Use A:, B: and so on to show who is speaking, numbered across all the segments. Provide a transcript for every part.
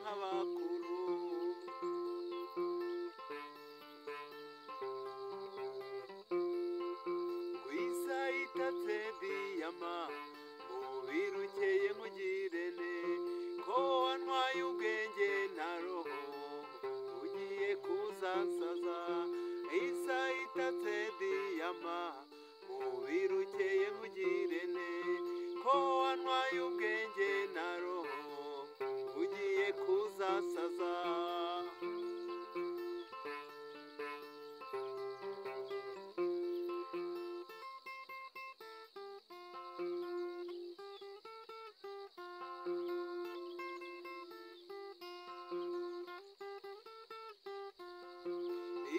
A: nk'abakuru. Gwisa itatse diyama umubiri ukeye nkugirene, ko wantwaye ubwenge na roho ugiye kuzasaza. Isa itatse diyama umubiri ukeye nkugirene, ko wantwaye ubwenge na roho ugiye kuzasaza.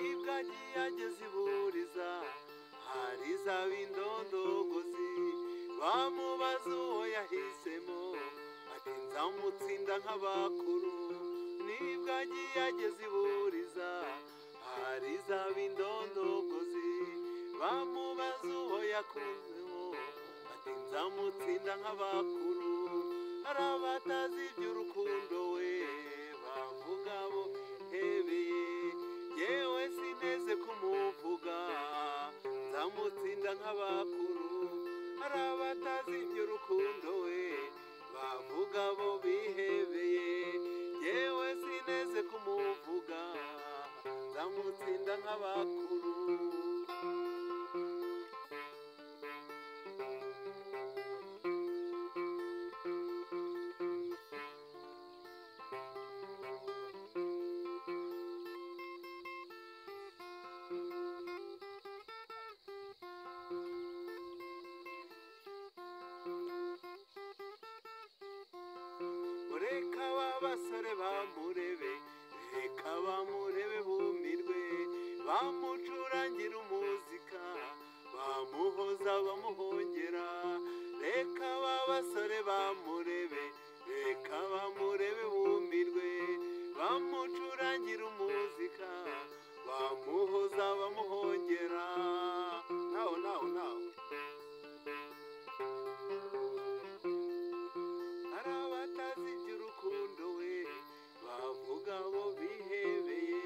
A: Ibwagi yageze iburiza hari z'ab'indondogozi, bamubaza uwo yahisemo ati nzamutsinda nk'abakuru. N'ibwagi yageze iburiza hari z'ab'indondogozi, bamubaza uwo yakunzemo ati nzamutsinda nk'abakuru. Hari abatazi iby'urukundo we bavuga bo hebeye, yewe sineze kumuvuga nzamutsinda nk'abakuru. Hari abatazi iby'urukundo we bavuga bo bihebeye, yewe sineze kumuvuga nzamutsinda nk'abakuru. Reka babasore bamurebe, reka bamurebe bumirwe, bamucurangira umuzika, bamuhoza bamuhongera. Reka babasore bamurebe, reka bamurebe bumirwe, bamucurangira umuzika, bamuhoza bamuhongera. Naho naho naho hari abatazi iby'urukundo we bavuga bo bihebeye,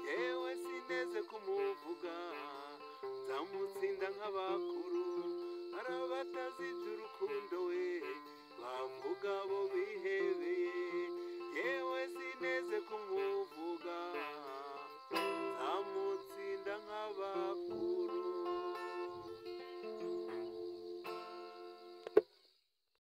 A: yewe sineze kumuvuga nzamutsinda nk'abakuru. Hari abatazi iby'urukundo we bavuga bo bihebeye, yewe sineze kumuvuga